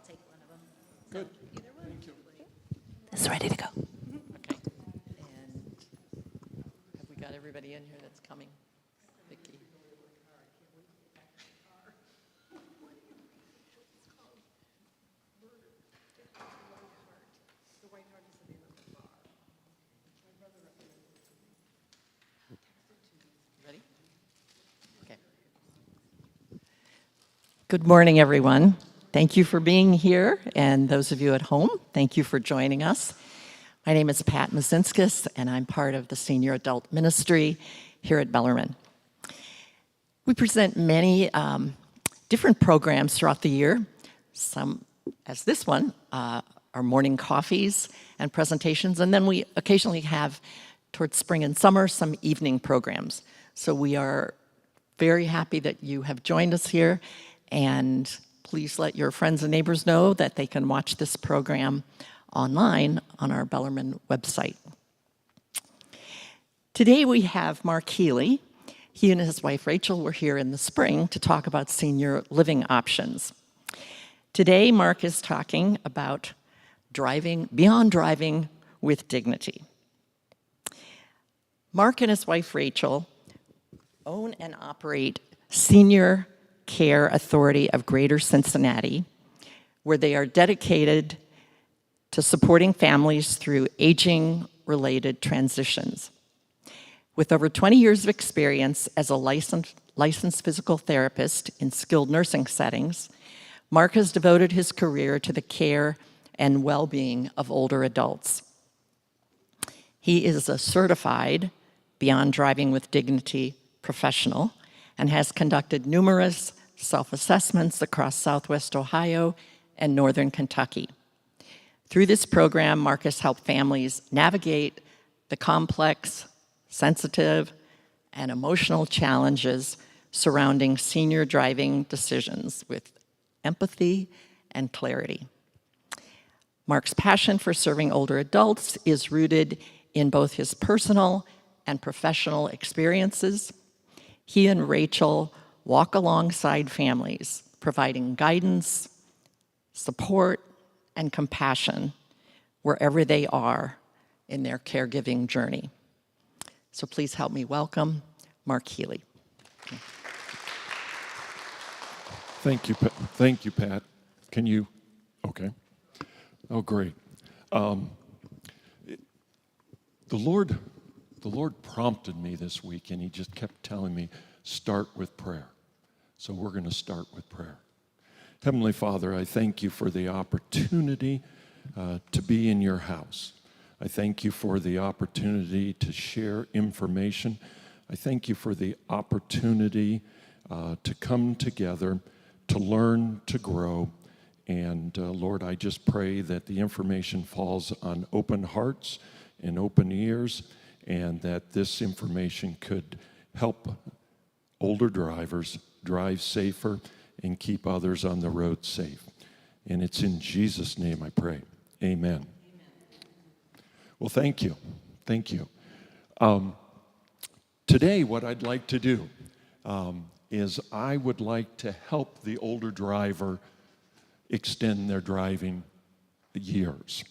take one of them. Good. Either one. Thank you. It's ready to go. Okay. And have we got everybody in here that's coming? Vicki? Ready? Okay. Good morning, everyone. Thank you for being here, and those of you at home, thank you for joining us. My name is Pat Mazinskis, and I'm part of the Senior Adult Ministry here at Bellarmine. We present many different programs throughout the year, some, as this one, our morning coffees and presentations, and then we occasionally have, towards spring and summer, some evening programs. So we are very happy that you have joined us here, and please let your friends and neighbors know that they can watch this program online on our Bellarmine website. Today we have Mark Healy. He and his wife Rachel were here in the spring to talk about senior living options. Today Mark is talking about driving, beyond driving with dignity. Mark and his wife Rachel own and operate Senior Care Authority of Greater Cincinnati, where they are dedicated to supporting families through aging-related transitions. With over 20 years of experience as a licensed physical therapist in skilled nursing settings, Mark has devoted his career to the care and well-being of older adults. He is a certified Beyond Driving with Dignity professional and has conducted numerous self-assessments across Southwest Ohio and Northern Kentucky. Through this program, Mark has helped families navigate the complex, sensitive, and emotional challenges surrounding senior driving decisions with empathy and clarity. Mark's passion for serving older adults is rooted in both his personal and professional experiences. He and Rachel walk alongside families, providing guidance, support, and compassion wherever they are in their caregiving journey. So please help me welcome Mark Healy. Thank you, Pat. Thank you, Pat. Can you? Okay. Oh, great. The Lord prompted me this week, and He just kept telling me, start with prayer. So we're going to start with prayer. Heavenly Father, I thank you for the opportunity to be in your house. I thank you for the opportunity to share information. I thank you for the opportunity to come together, to learn, to grow. And Lord, I just pray that the information falls on open hearts and open ears, and that this information could help older drivers drive safer and keep others on the road safe. And it's in Jesus' name I pray. Amen. Well, thank you. Thank you. Today, what I'd like to do is I would like to help the older driver extend their driving years.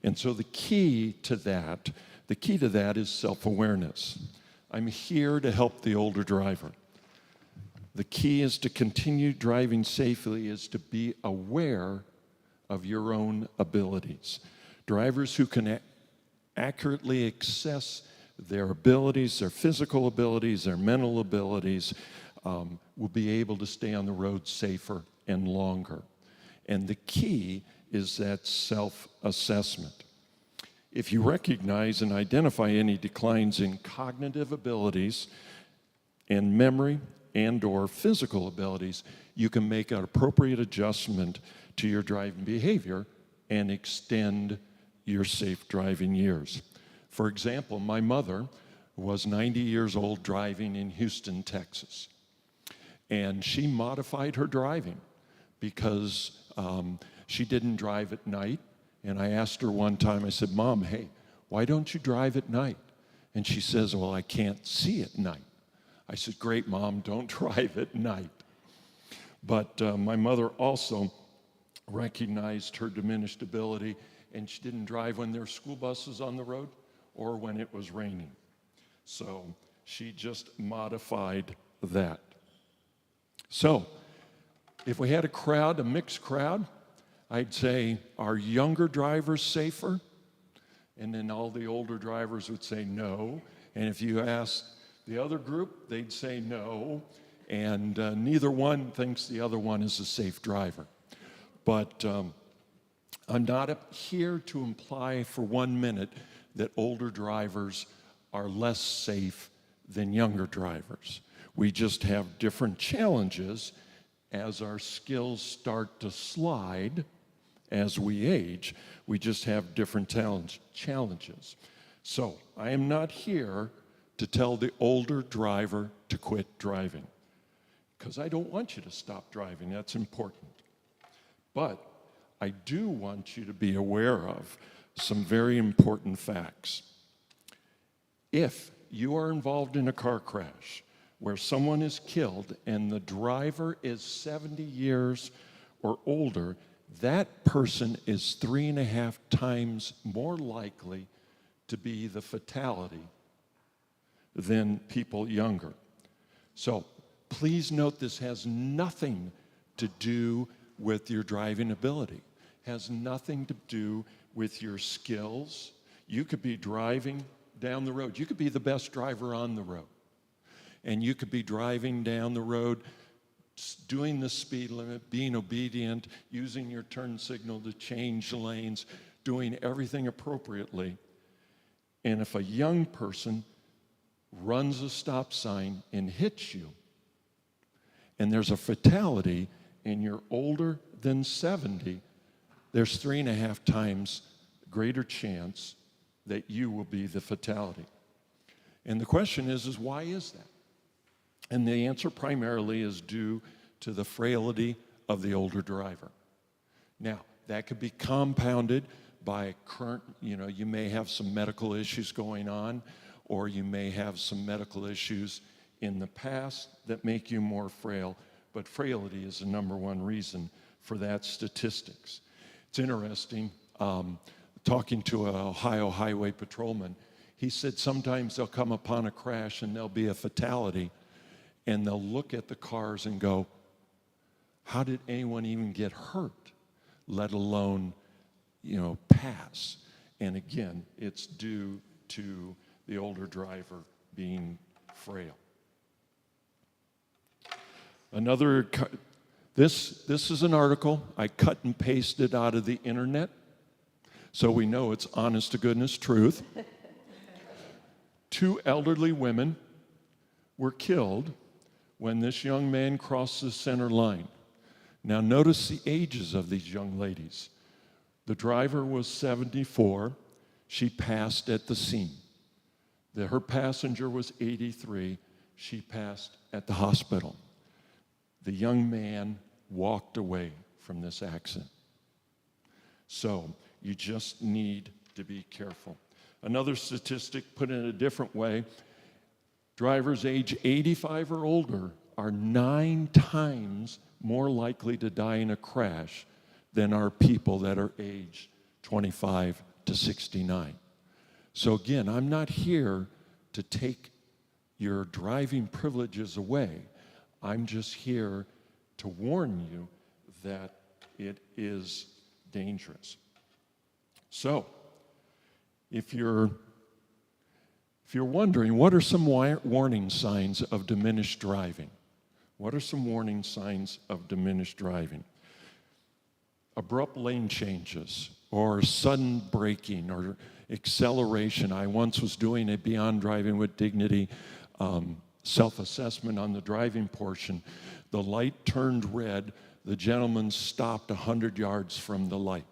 And so the key to that is self-awareness. I'm here to help the older driver. The key is to continue driving safely is to be aware of your own abilities. Drivers who can accurately assess their abilities, their physical abilities, their mental abilities, will be able to stay on the road safer and longer. And the key is that self-assessment. If you recognize and identify any declines in cognitive abilities and memory and/or physical abilities, you can make an appropriate adjustment to your driving behavior and extend your safe driving years. For example, my mother was 90 years old driving in Houston, Texas. And she modified her driving because she didn't drive at night. And I asked her one time, I said, "Mom, hey, why don't you drive at night?" And she says, "Well, I can't see at night." I said, "Great, Mom, don't drive at night." But my mother also recognized her diminished ability, and she didn't drive when there were school buses on the road or when it was raining. So she just modified that. So if we had a crowd, a mixed crowd, I'd say, are younger drivers safer? And then all the older drivers would say no. And if you ask the other group, they'd say no. And neither one thinks the other one is a safe driver. But I'm not up here to imply for 1 minute that older drivers are less safe than younger drivers. We just have different challenges as our skills start to slide as we age. We just have different challenges. So I am not here to tell the older driver to quit driving, because I don't want you to stop driving. That's important. But I do want you to be aware of some very important facts. If you are involved in a car crash where someone is killed and the driver is 70 years or older, that person is 3.5 times more likely to be the fatality than people younger. So please note, this has nothing to do with your driving ability, has nothing to do with your skills. You could be driving down the road. You could be the best driver on the road. And you could be driving down the road, doing the speed limit, being obedient, using your turn signal to change lanes, doing everything appropriately. And if a young person runs a stop sign and hits you, and there's a fatality, and you're older than 70, there's 3.5 times greater chance that you will be the fatality. And the question is why is that? And the answer primarily is due to the frailty of the older driver. Now, that could be compounded by current, you may have some medical issues going on, or you may have some medical issues in the past that make you more frail, but frailty is the number one reason for that statistics. It's interesting, talking to an Ohio highway patrolman, he said sometimes they'll come upon a crash and there'll be a fatality, and they'll look at the cars and go, how did anyone even get hurt, let alone, pass? And again, it's due to the older driver being frail. This is an article I cut and pasted out of the internet, so we know it's honest to goodness truth. 2 elderly women were killed when this young man crossed the center line. Now notice the ages of these young ladies. The driver was 74. She passed at the scene. Her passenger was 83. She passed at the hospital. The young man walked away from this accident. So you just need to be careful. Another statistic, put in a different way, drivers age 85 or older are 9 times more likely to die in a crash than are people that are aged 25 to 69. So again, I'm not here to take your driving privileges away. I'm just here to warn you that it is dangerous. So, if you're wondering, what are some warning signs of diminished driving? What are some warning signs of diminished driving? Abrupt lane changes, or sudden braking, or acceleration. I once was doing a Beyond Driving with Dignity self-assessment on the driving portion. The light turned red. The gentleman stopped 100 yards from the light.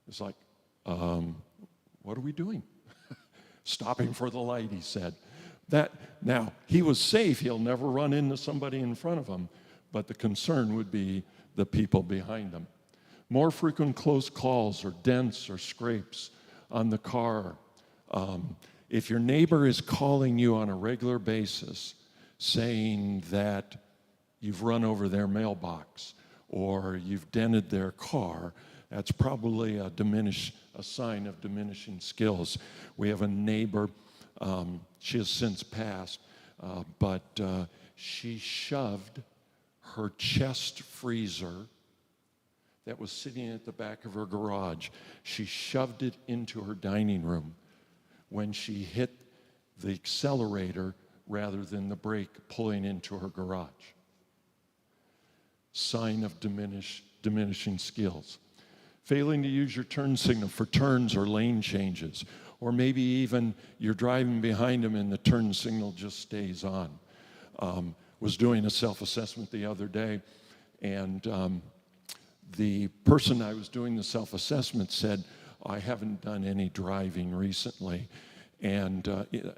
It's like, what are we doing? Stopping for the light, he said. Now, he was safe. He'll never run into somebody in front of him, but the concern would be the people behind him. More frequent close calls or dents or scrapes on the car. If your neighbor is calling you on a regular basis saying that you've run over their mailbox, or you've dented their car, that's probably a sign of diminishing skills. We have a neighbor, she has since passed, but she shoved her chest freezer that was sitting at the back of her garage. She shoved it into her dining room when she hit the accelerator rather than the brake, pulling into her garage. Sign of diminishing skills. Failing to use your turn signal for turns or lane changes, or maybe even you're driving behind them and the turn signal just stays on. Was doing a self-assessment the other day, and the person I was doing the self-assessment said, I haven't done any driving recently. And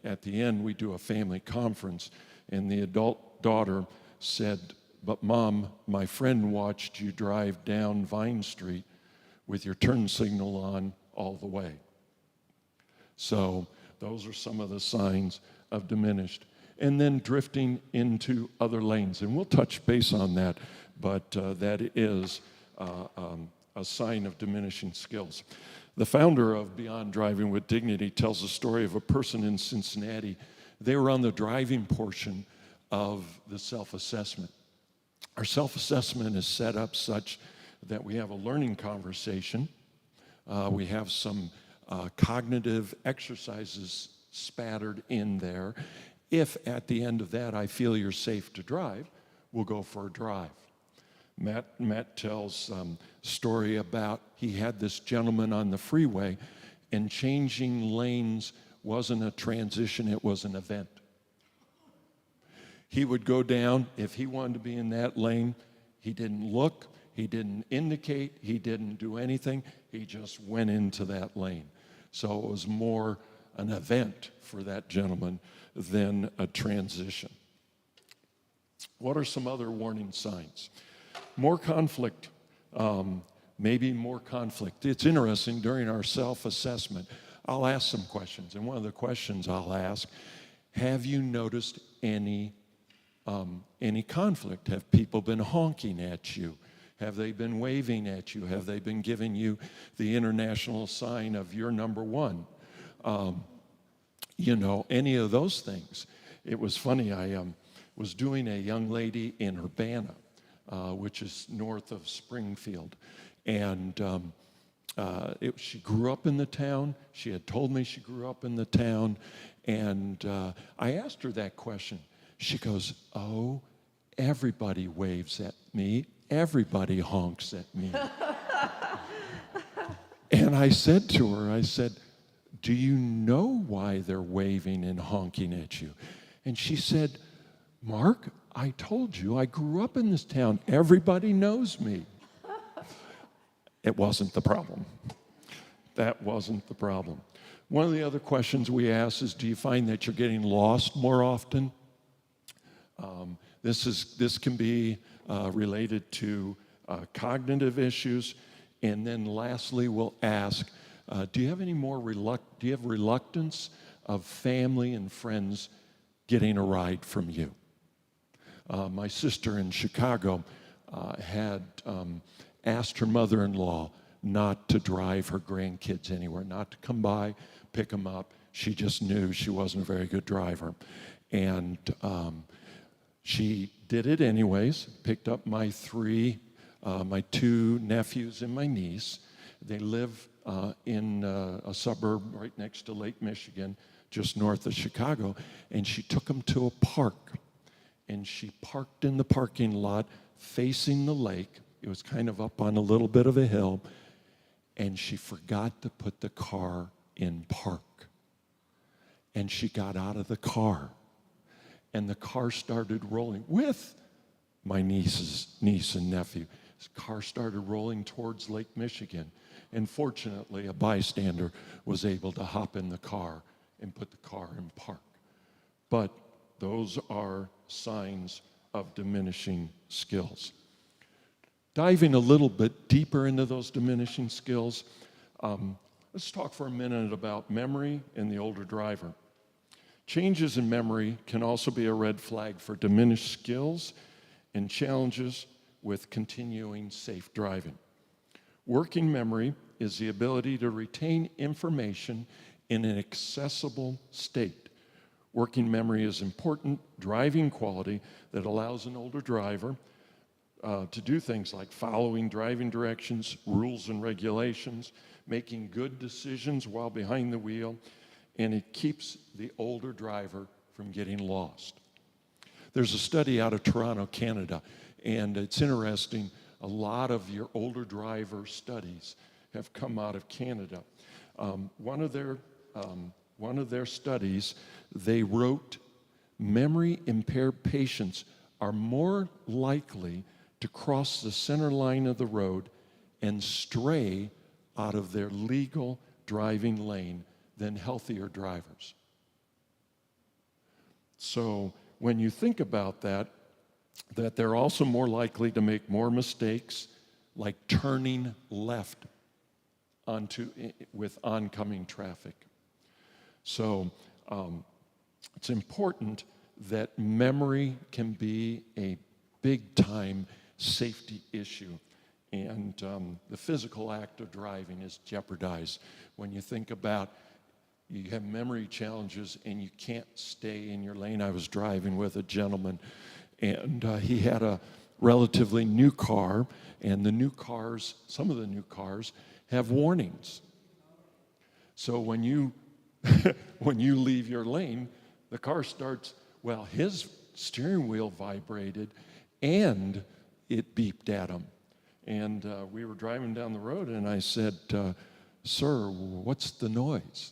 at the end, we do a family conference, and the adult daughter said, but Mom, my friend watched you drive down Vine Street with your turn signal on all the way. So those are some of the signs of diminished. And then drifting into other lanes. And we'll touch base on that, but that is a sign of diminishing skills. The founder of Beyond Driving with Dignity tells the story of a person in Cincinnati. They were on the driving portion of the self-assessment. Our self-assessment is set up such that we have a learning conversation. We have some cognitive exercises spattered in there. If at the end of that I feel you're safe to drive, we'll go for a drive. Matt tells a story about he had this gentleman on the freeway, and changing lanes wasn't a transition, it was an event. He would go down, if he wanted to be in that lane, he didn't look, he didn't indicate, he didn't do anything, he just went into that lane. So it was more an event for that gentleman than a transition. What are some other warning signs? More conflict, maybe more conflict. It's interesting, during our self-assessment, I'll ask some questions, and one of the questions I'll ask, have you noticed any conflict? Have people been honking at you? Have they been waving at you? Have they been giving you the international sign of you're number one? Any of those things. It was funny, I was doing a young lady in Urbana, which is north of Springfield, and she grew up in the town. She had told me she grew up in the town, and I asked her that question. She goes, oh, everybody waves at me. Everybody honks at me. And I said to her, I said, do you know why they're waving and honking at you? And she said, Mark, I told you, I grew up in this town. Everybody knows me. It wasn't the problem. That wasn't the problem. One of the other questions we ask is, do you find that you're getting lost more often? This can be related to cognitive issues. And then lastly, we'll ask, do you have reluctance of family and friends getting a ride from you? My sister in Chicago had asked her mother-in-law not to drive her grandkids anywhere, not to come by, pick them up. She just knew she wasn't a very good driver. And she did it anyways, picked up my two nephews and my niece. They live in a suburb right next to Lake Michigan, just north of Chicago, and she took them to a park. And she parked in the parking lot facing the lake. It was kind of up on a little bit of a hill, and she forgot to put the car in park. And she got out of the car, and the car started rolling with my niece and nephew. The car started rolling towards Lake Michigan, and fortunately, a bystander was able to hop in the car and put the car in park. But those are signs of diminishing skills. Diving a little bit deeper into those diminishing skills, let's talk for a minute about memory and the older driver. Changes in memory can also be a red flag for diminished skills and challenges with continuing safe driving. Working memory is the ability to retain information in an accessible state. Working memory is important driving quality that allows an older driver to do things like following driving directions, rules and regulations, making good decisions while behind the wheel, and it keeps the older driver from getting lost. There's a study out of Toronto, Canada, and it's interesting. A lot of your older driver studies have come out of Canada. One of their studies, they wrote, memory-impaired patients are more likely to cross the center line of the road and stray out of their legal driving lane than healthier drivers. So when you think about that they're also more likely to make more mistakes, like turning left with oncoming traffic. So it's important that memory can be a big-time safety issue, and the physical act of driving is jeopardized when you think about you have memory challenges and you can't stay in your lane. I was driving with a gentleman, and he had a relatively new car, and some of the new cars have warnings. So when you when you leave your lane, the car starts, well, his steering wheel vibrated and it beeped at him. And we were driving down the road, and I said, sir, what's the noise?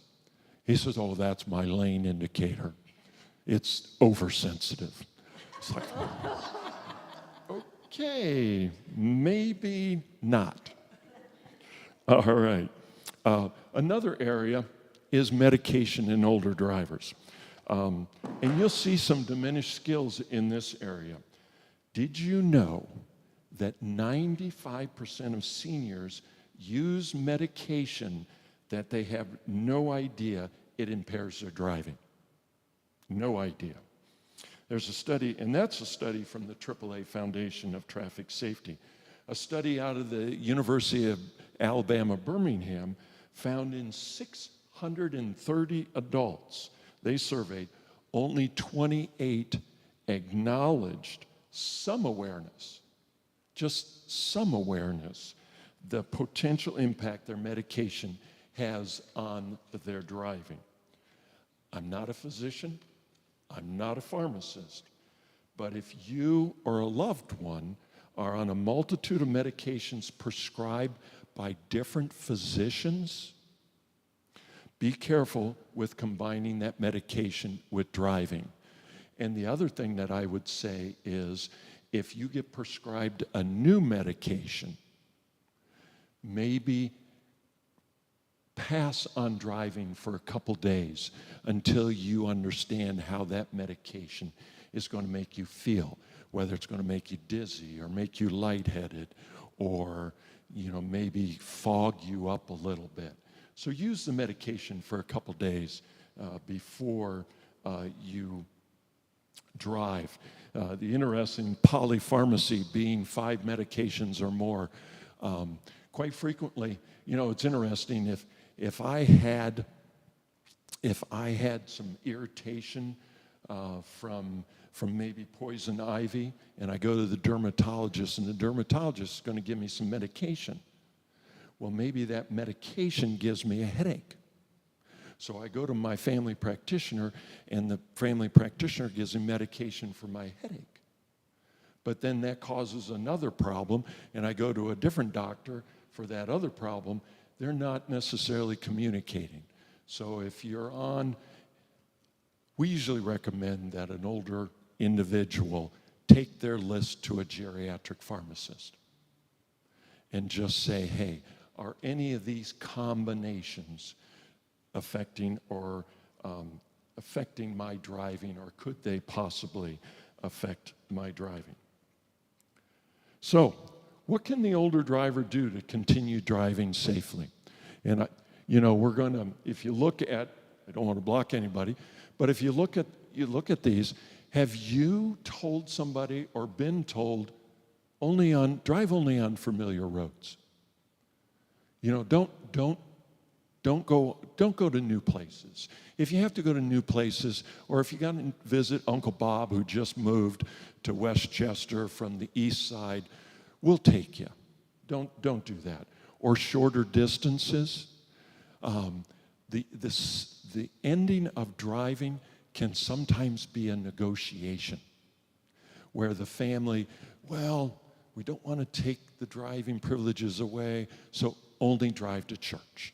He says, oh, that's my lane indicator. It's oversensitive. It's like, okay, maybe not. All right. Another area is medication in older drivers. And you'll see some diminished skills in this area. Did you know that 95% of seniors use medication that they have no idea it impairs their driving? No idea. There's a study, and that's a study from the AAA Foundation of Traffic Safety. A study out of the University of Alabama, Birmingham, found in 630 adults they surveyed, only 28 acknowledged some awareness, just some awareness, the potential impact their medication has on their driving. I'm not a physician, I'm not a pharmacist, but if you or a loved one are on a multitude of medications prescribed by different physicians, be careful with combining that medication with driving. And the other thing that I would say is, if you get prescribed a new medication, maybe pass on driving for a couple days until you understand how that medication is going to make you feel, whether it's going to make you dizzy or make you lightheaded or maybe fog you up a little bit. So use the medication for a couple days before you drive. The interesting polypharmacy being 5 medications or more. Quite frequently, it's interesting if I had some irritation from maybe poison ivy, and I go to the dermatologist, and the dermatologist is going to give me some medication. Well, maybe that medication gives me a headache. So I go to my family practitioner, and the family practitioner gives me medication for my headache. But then that causes another problem, and I go to a different doctor for that other problem. They're not necessarily communicating. So if you're on, we usually recommend that an older individual take their list to a geriatric pharmacist and just say, hey, are any of these combinations affecting my driving, or could they possibly affect my driving? So, what can the older driver do to continue driving safely? And we're going to, if you look at, I don't want to block anybody, but if you look at these, have you told somebody or been told, drive only on familiar roads. You know, don't go to new places. If you have to go to new places, or if you got to visit Uncle Bob who just moved to Westchester from the east side, we'll take you. Don't do that. Or shorter distances. The ending of driving can sometimes be a negotiation where the family, well, we don't want to take the driving privileges away, so only drive to church.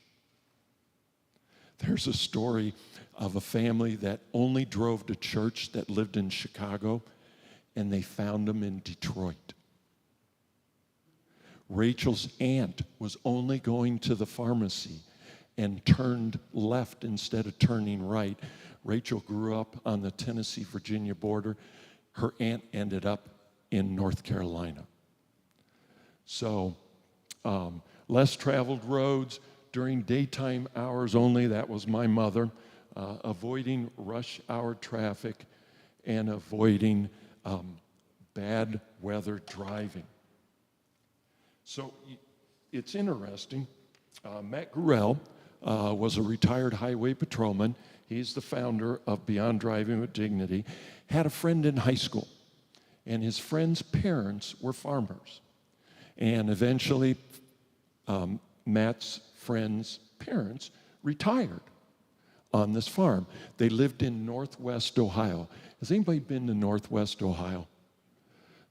There's a story of a family that only drove to church that lived in Chicago, and they found them in Detroit. Rachel's aunt was only going to the pharmacy and turned left instead of turning right. Rachel grew up on the Tennessee-Virginia border. Her aunt ended up in North Carolina. So, less traveled roads during daytime hours only. That was my mother. Avoiding rush hour traffic and avoiding bad weather driving. So it's interesting. Matt Gurrell was a retired highway patrolman. He's the founder of Beyond Driving with Dignity. Had a friend in high school, and his friend's parents were farmers. And eventually, Matt's friend's parents retired on this farm. They lived in Northwest Ohio. Has anybody been to Northwest Ohio?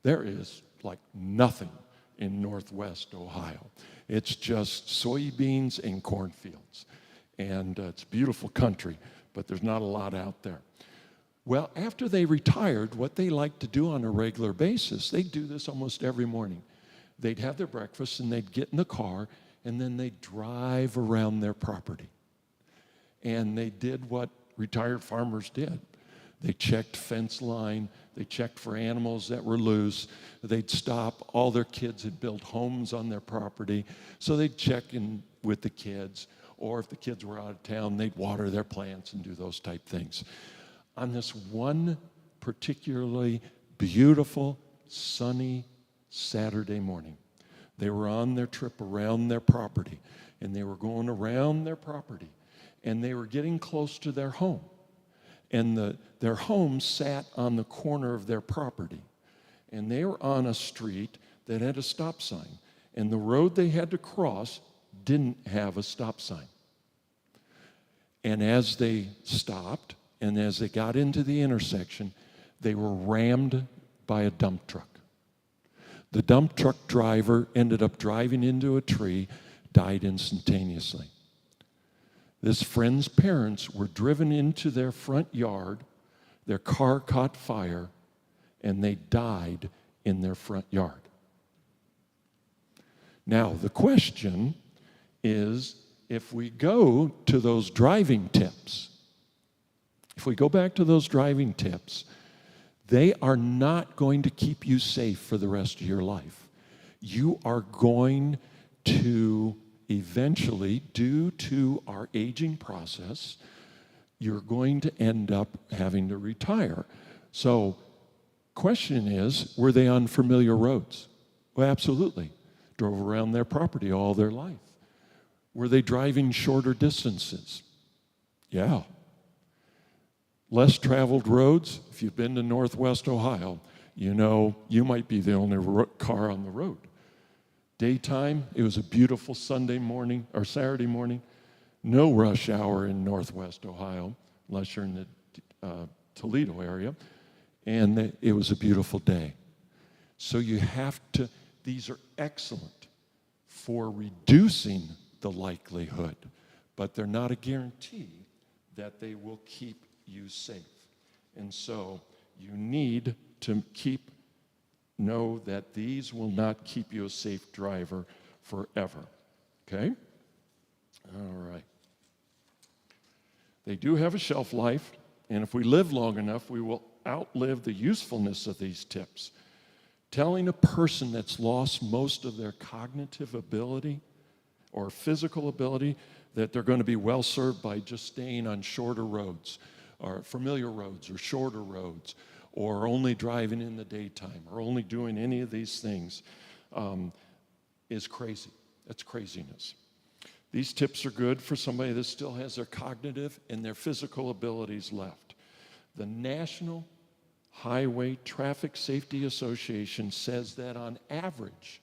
There is like nothing in Northwest Ohio. It's just soybeans and cornfields. And it's beautiful country, but there's not a lot out there. Well, after they retired, what they liked to do on a regular basis, they'd do this almost every morning. They'd have their breakfast and they'd get in the car and then they'd drive around their property. And they did what retired farmers did. They checked fence line, they checked for animals that were loose, they'd stop. All their kids had built homes on their property, so they'd check in with the kids, or if the kids were out of town, they'd water their plants and do those type things. On this one particularly beautiful, sunny Saturday morning, they were on their trip around their property, and they were going around their property, and they were getting close to their home. And their home sat on the corner of their property. And they were on a street that had a stop sign. And the road they had to cross didn't have a stop sign. And as they stopped, and as they got into the intersection, they were rammed by a dump truck. The dump truck driver ended up driving into a tree, died instantaneously. This friend's parents were driven into their front yard, their car caught fire, and they died in their front yard. Now, the question is, if we go to those driving tips, if we go back to those driving tips, they are not going to keep you safe for the rest of your life. You are going to eventually, due to our aging process, you're going to end up having to retire. So, question is, were they on familiar roads? Well, absolutely. Drove around their property all their life. Were they driving shorter distances? Yeah. Less traveled roads. If you've been to Northwest Ohio, you know you might be the only car on the road. Daytime, it was a beautiful Sunday morning or Saturday morning. No rush hour in Northwest Ohio, unless you're in the Toledo area. And it was a beautiful day. So you have to, these are excellent for reducing the likelihood, but they're not a guarantee that they will keep you safe. And so you need to know that these will not keep you a safe driver forever. Okay? All right. They do have a shelf life, and if we live long enough, we will outlive the usefulness of these tips. Telling a person that's lost most of their cognitive ability or physical ability that they're going to be well served by just staying on shorter roads or familiar roads or shorter roads, or only driving in the daytime or only doing any of these things is crazy. That's craziness. These tips are good for somebody that still has their cognitive and their physical abilities left. The National Highway Traffic Safety Association says that on average,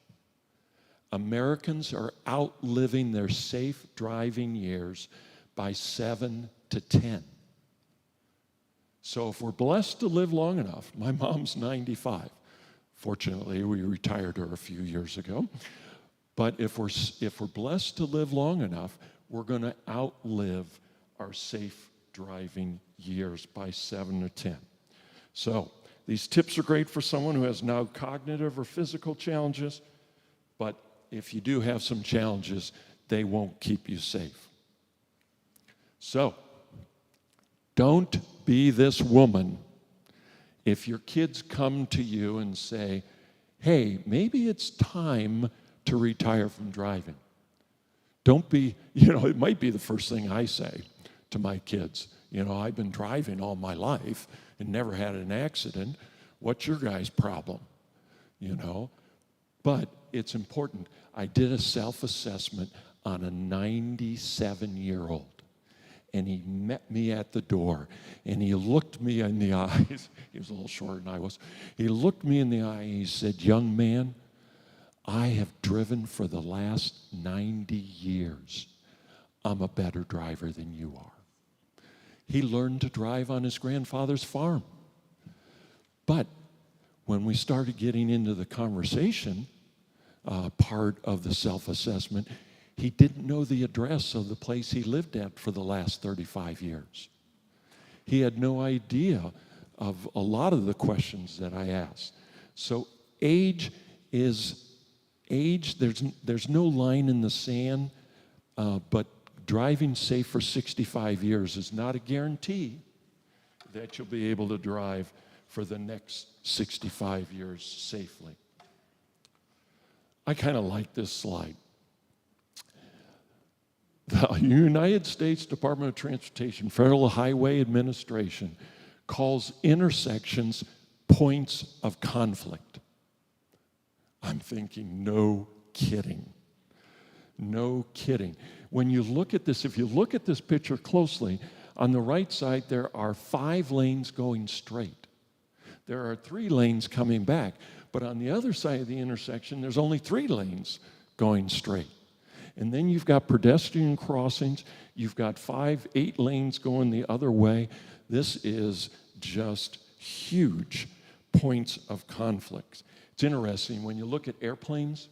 Americans are outliving their safe driving years by 7 to 10. So if we're blessed to live long enough, my mom's 95. Fortunately, we retired her a few years ago. But if we're blessed to live long enough, we're going to outlive our safe driving years by 7 to 10. So these tips are great for someone who has now cognitive or physical challenges, but if you do have some challenges, they won't keep you safe. So don't be this woman if your kids come to you and say, hey, maybe it's time to retire from driving. Don't be, it might be the first thing I say to my kids. I've been driving all my life and never had an accident. What's your guys' problem? But it's important. I did a self-assessment on a 97-year-old. And he met me at the door, and he looked me in the eyes. He was a little shorter than I was. He looked me in the eye, and he said, young man, I have driven for the last 90 years. I'm a better driver than you are. He learned to drive on his grandfather's farm. But when we started getting into the conversation part of the self-assessment, he didn't know the address of the place he lived at for the last 35 years. He had no idea of a lot of the questions that I asked. So age, there's no line in the sand, but driving safe for 65 years is not a guarantee that you'll be able to drive for the next 65 years safely. I kind of like this slide. The United States Department of Transportation, Federal Highway Administration, calls intersections points of conflict. I'm thinking, no kidding. No kidding. When you look at this, if you look at this picture closely, on the right side there are 5 lanes going straight. There are 3 lanes coming back, but on the other side of the intersection, there's only 3 lanes going straight. And then you've got pedestrian crossings. You've got 8 lanes going the other way. This is just huge points of conflict. It's interesting, when you look at airplanes,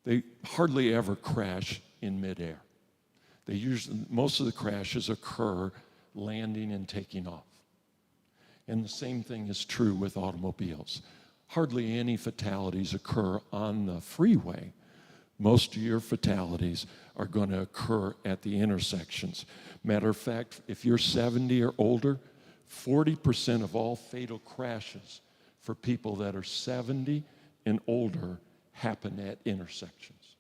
they hardly ever crash in midair. Most of the crashes occur landing and taking off. And the same thing is true with automobiles. Hardly any fatalities occur on the freeway. Most of your fatalities are going to occur at the intersections. Matter of fact, if you're 70 or older, 40% of all fatal crashes for people that are 70 and older happen at intersections.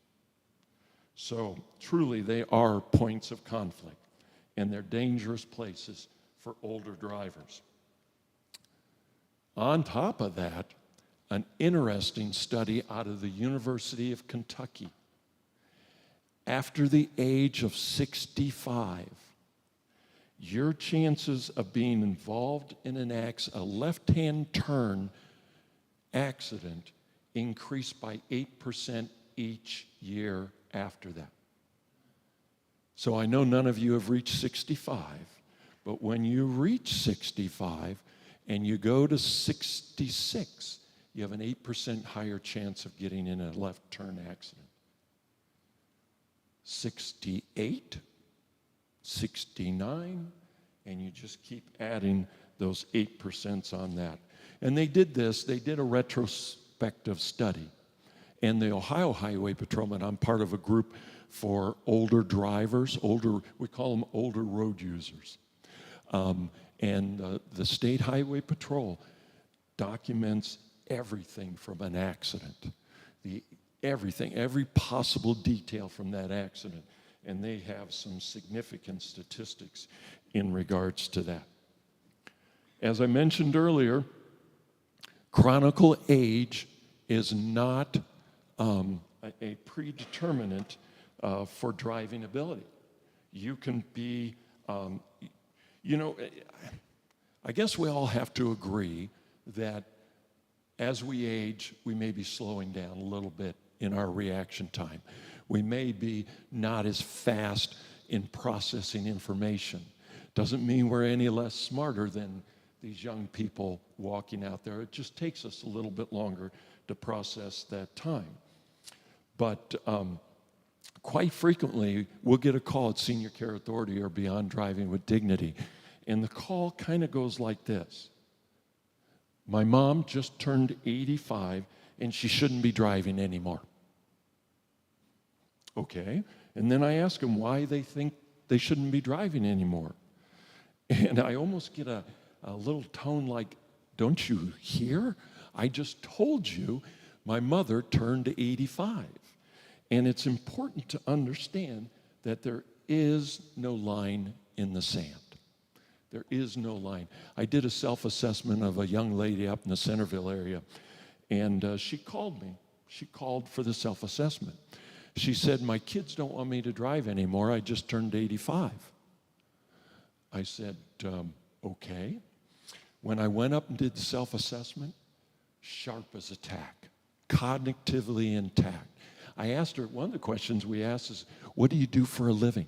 So truly, they are points of conflict, and they're dangerous places for older drivers. On top of that, an interesting study out of the University of Kentucky. After the age of 65, your chances of being involved in a left-hand turn accident increase by 8% each year after that. So I know none of you have reached 65, but when you reach 65 and you go to 66, you have an 8% higher chance of getting in a left turn accident. 68, 69, and you just keep adding those 8% on that. And they did a retrospective study. And the Ohio Highway Patrolman, I'm part of a group for older drivers, we call them older road users. And the State Highway Patrol documents everything from an accident, every possible detail from that accident, and they have some significant statistics in regards to that. As I mentioned earlier, Chronicle age is not a predeterminant for driving ability. You can be, I guess we all have to agree that as we age, we may be slowing down a little bit in our reaction time. We may be not as fast in processing information. Doesn't mean we're any less smarter than these young people walking out there. It just takes us a little bit longer to process that time. But quite frequently, we'll get a call at Senior Care Authority or Beyond Driving with Dignity, and the call kind of goes like this. My mom just turned 85, and she shouldn't be driving anymore. Okay, and then I ask them why they think they shouldn't be driving anymore. And I almost get a little tone like, don't you hear? I just told you my mother turned 85. And it's important to understand that there is no line in the sand. There is no line. I did a self-assessment of a young lady up in the Centerville area, and she called me. She called for the self-assessment. She said, my kids don't want me to drive anymore. I just turned 85. I said, okay. When I went up and did the self-assessment, sharp as a tack, cognitively intact. I asked her, one of the questions we asked is, what do you do for a living?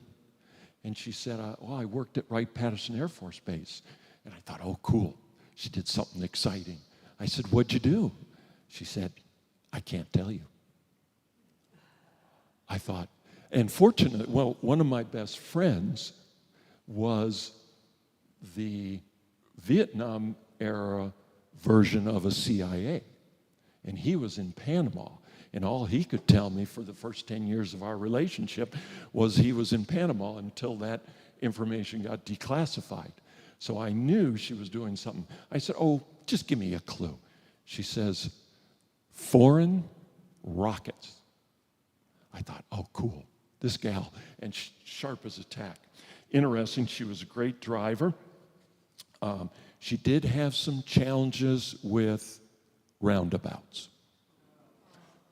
And she said, I worked at Wright-Patterson Air Force Base. And I thought, oh, cool. She did something exciting. I said, what'd you do? She said, I can't tell you. I thought, and fortunately, well, one of my best friends was the Vietnam era version of a CIA. And he was in Panama. And all he could tell me for the first 10 years of our relationship was he was in Panama until that information got declassified. So I knew she was doing something. I said, oh, just give me a clue. She says, foreign rockets. I thought, oh, cool, this gal, and sharp as a tack. Interesting, she was a great driver. She did have some challenges with roundabouts.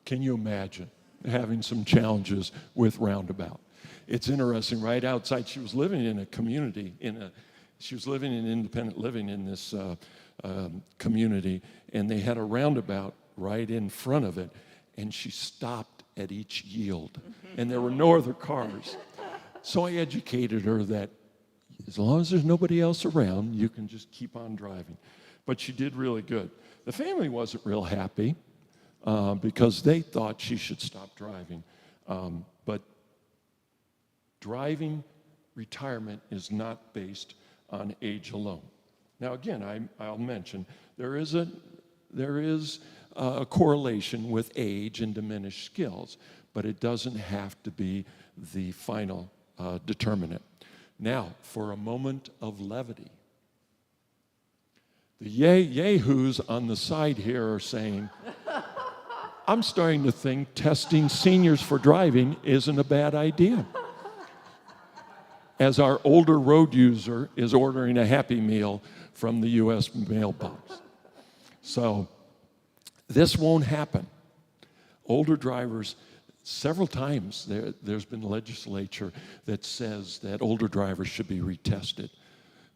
Can you imagine having some challenges with roundabout? It's interesting, right outside, she was living in a community, she was living in independent living in this community, and they had a roundabout right in front of it, and she stopped at each yield, and there were no other cars. So I educated her that as long as there's nobody else around, you can just keep on driving. But she did really good. The family wasn't real happy because they thought she should stop driving. But driving retirement is not based on age alone. Now again, I'll mention there is a correlation with age and diminished skills, but it doesn't have to be the final determinant. Now, for a moment of levity. The yahoos on the side here are saying, I'm starting to think testing seniors for driving isn't a bad idea. As our older road user is ordering a Happy Meal from the U.S. mailbox. So, this won't happen. Older drivers, several times there's been legislature that says that older drivers should be retested.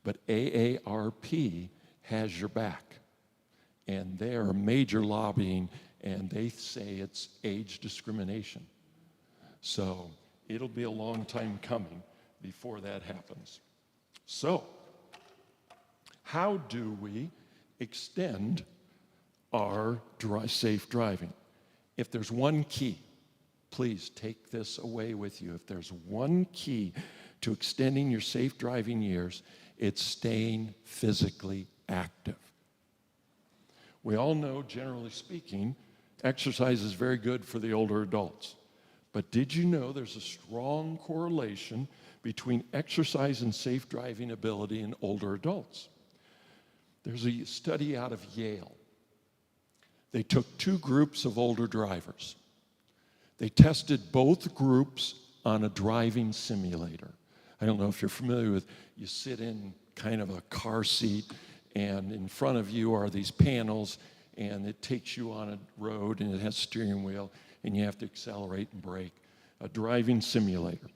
But AARP has your back. And they are major lobbying, and they say it's age discrimination. So it'll be a long time coming before that happens. So, how do we extend our safe driving? If there's one key, please take this away with you. If there's one key to extending your safe driving years, it's staying physically active. We all know, generally speaking, exercise is very good for the older adults. But did you know there's a strong correlation between exercise and safe driving ability in older adults? There's a study out of Yale. They took two groups of older drivers. They tested both groups on a driving simulator. I don't know if you're familiar with, you sit in kind of a car seat, and in front of you are these panels, and it takes you on a road, and it has a steering wheel, and you have to accelerate and brake. A driving simulator.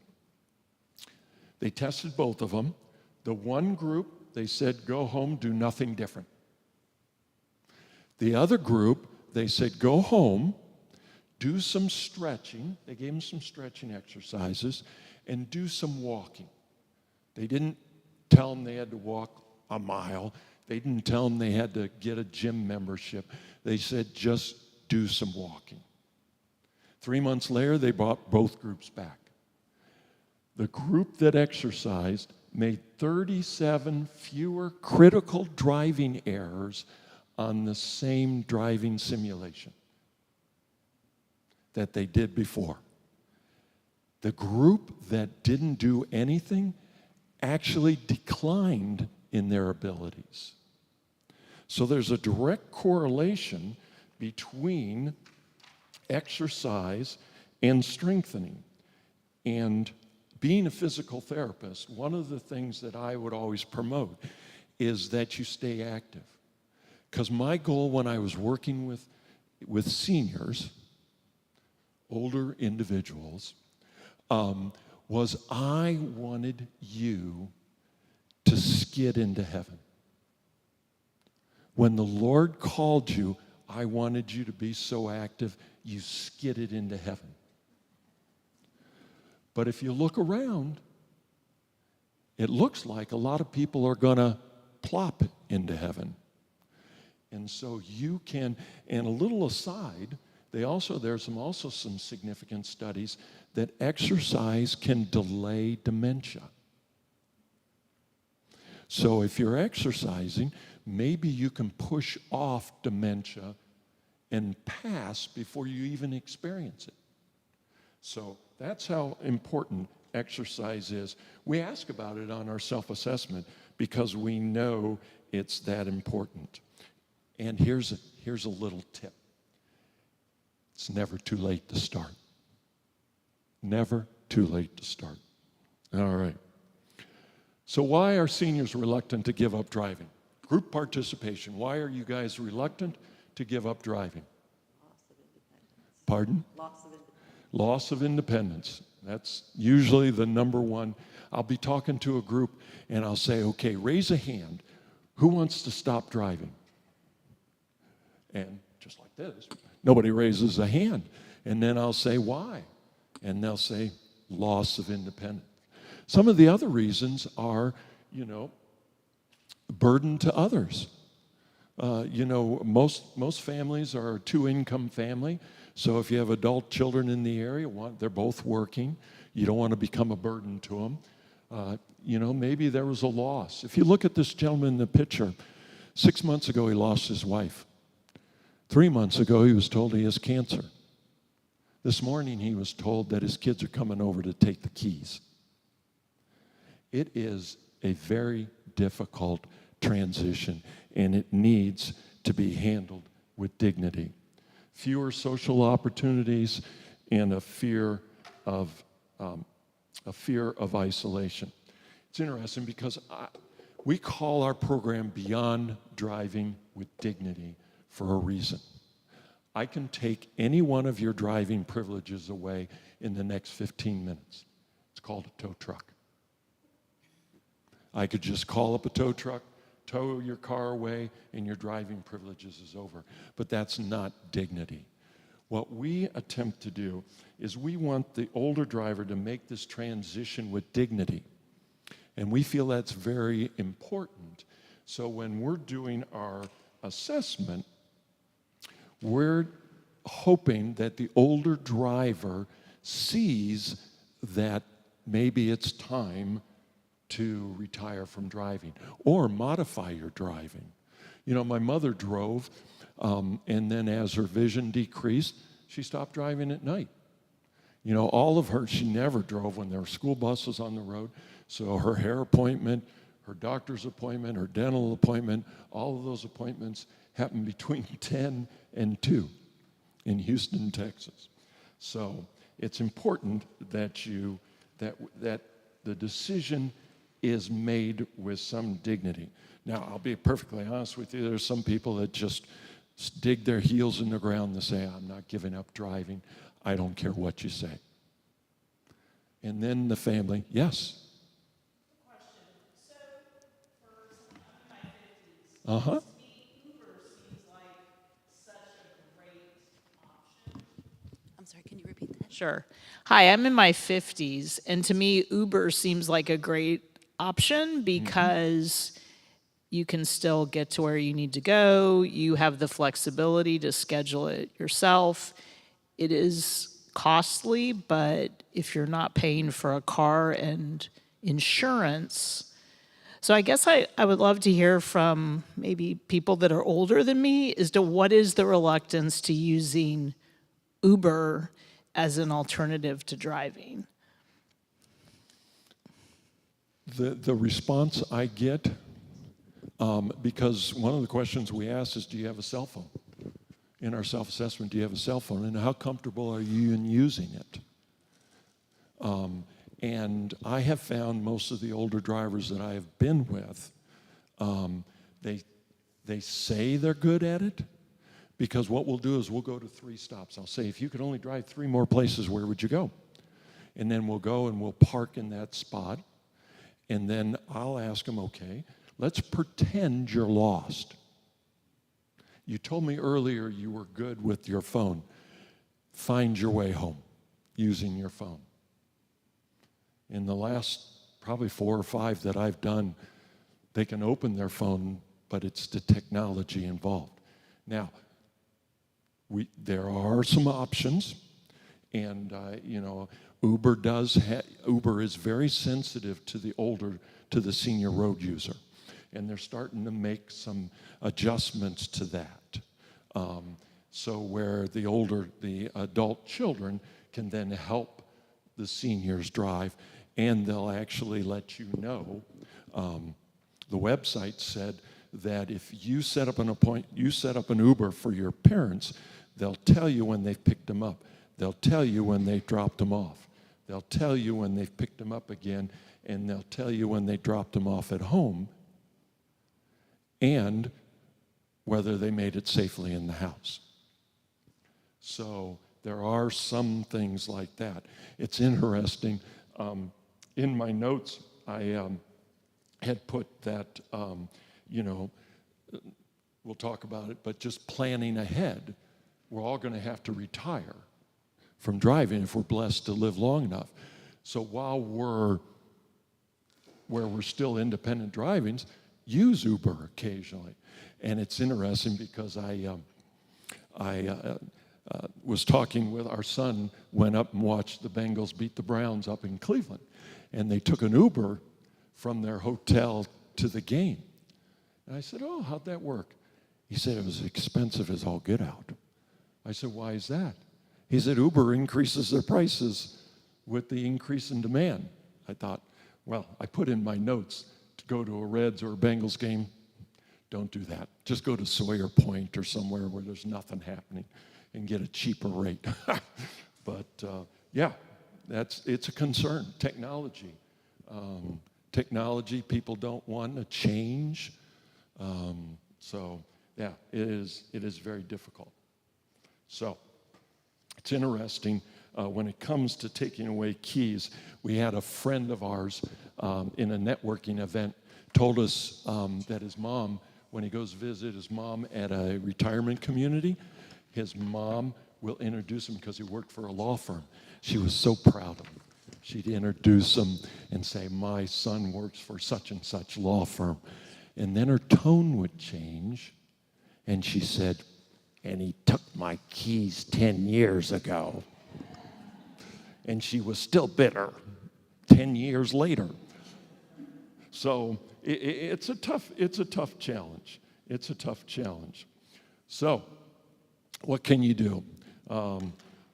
They tested both of them. The one group, they said, go home, do nothing different. The other group, they said, go home, do some stretching. They gave them some stretching exercises, and do some walking. They didn't tell them they had to walk a mile. They didn't tell them they had to get a gym membership. They said, just do some walking. 3 months later, they brought both groups back. The group that exercised made 37 fewer critical driving errors on the same driving simulation that they did before. The group that didn't do anything actually declined in their abilities. So there's a direct correlation between exercise and strengthening. And being a physical therapist, one of the things that I would always promote is that you stay active. Because my goal when I was working with seniors, older individuals, was I wanted you to skid into heaven. When the Lord called you, I wanted you to be so active, you skidded into heaven. But if you look around, it looks like a lot of people are going to plop into heaven. And so you can, and a little aside, there's also some significant studies that exercise can delay dementia. So if you're exercising, maybe you can push off dementia and pass before you even experience it. So that's how important exercise is. We ask about it on our self-assessment because we know it's that important. And here's a little tip. It's never too late to start. Never too late to start. All right. So why are seniors reluctant to give up driving? Group participation. Why are you guys reluctant to give up driving? Loss of independence. Pardon? Loss of independence. Loss of independence. That's usually the number one. I'll be talking to a group and I'll say, okay, raise a hand. Who wants to stop driving? And just like this, nobody raises a hand. And then I'll say, why? And they'll say, loss of independence. Some of the other reasons are, burden to others. Most families are a two-income family. So if you have adult children in the area, they're both working. You don't want to become a burden to them. Maybe there was a loss. If you look at this gentleman in the picture, 6 months ago he lost his wife. 3 months ago he was told he has cancer. This morning he was told that his kids are coming over to take the keys. It is a very difficult transition, and it needs to be handled with dignity. Fewer social opportunities and a fear of isolation. It's interesting because we call our program Beyond Driving with Dignity for a reason. I can take any one of your driving privileges away in the next 15 minutes. It's called a tow truck. I could just call up a tow truck, tow your car away, and your driving privileges is over. But that's not dignity. What we attempt to do is we want the older driver to make this transition with dignity. And we feel that's very important. So when we're doing our assessment, we're hoping that the older driver sees that maybe it's time to retire from driving or modify your driving. My mother drove, and then as her vision decreased, she stopped driving at night. She never drove when there were school buses on the road. So her hair appointment, her doctor's appointment, her dental appointment, all of those appointments happened between 10 and 2 in Houston, Texas. So it's important that that the decision is made with some dignity. Now, I'll be perfectly honest with you, there's some people that just, dig their heels in the ground and say, I'm not giving up driving. I don't care what you say. And then the family, yes. Uh-huh. I'm sorry, can you repeat that? Sure. Hi, I'm in my 50s, and to me, Uber seems like a great option because you can still get to where you need to go. You have the flexibility to schedule it yourself. It is costly, but if you're not paying for a car and insurance, so I guess I would love to hear from maybe people that are older than me as to what is the reluctance to using Uber as an alternative to driving. The response I get, because one of the questions we ask is, do you have a cell phone? In our self-assessment, do you have a cell phone? And how comfortable are you in using it? And I have found most of the older drivers that I have been with, they say they're good at it, because what we'll do is we'll go to 3 stops. I'll say, if you could only drive 3 more places, where would you go? And then we'll go and we'll park in that spot. And then I'll ask them, okay, let's pretend you're lost. You told me earlier you were good with your phone. Find your way home using your phone. In the last probably 4 or 5 that I've done, they can open their phone, but it's the technology involved. Now, there are some options, and Uber is very sensitive to the senior road user, and they're starting to make some adjustments to that. So where the adult children can then help the seniors drive, and they'll actually let you know. The website said that if you set up an Uber for your parents, they'll tell you when they've picked them up. They'll tell you when they've dropped them off. They'll tell you when they've picked them up again, and they'll tell you when they dropped them off at home, and whether they made it safely in the house. So there are some things like that. It's interesting. In my notes, I had put that, we'll talk about it, but just planning ahead. We're all going to have to retire from driving if we're blessed to live long enough. So while where we're still independent driving, use Uber occasionally. And it's interesting because I was talking with our son, went up and watched the Bengals beat the Browns up in Cleveland. And they took an Uber from their hotel to the game. And I said, oh, how'd that work? He said, it was expensive as all get out. I said, why is that? He said, Uber increases their prices with the increase in demand. I thought, well, I put in my notes to go to a Reds or a Bengals game. Don't do that. Just go to Sawyer Point or somewhere where there's nothing happening and get a cheaper rate. But yeah, it's a concern. Technology. Technology, people don't want to change. So yeah, it is very difficult. So it's interesting when it comes to taking away keys. We had a friend of ours in a networking event told us that his mom, when he goes visit his mom at a retirement community, his mom will introduce him because he worked for a law firm. She was so proud of him. She'd introduce him and say, my son works for such and such law firm. And then her tone would change, and she said, and he took my keys 10 years ago. And she was still bitter 10 years later. So it's a tough challenge. It's a tough challenge. So what can you do?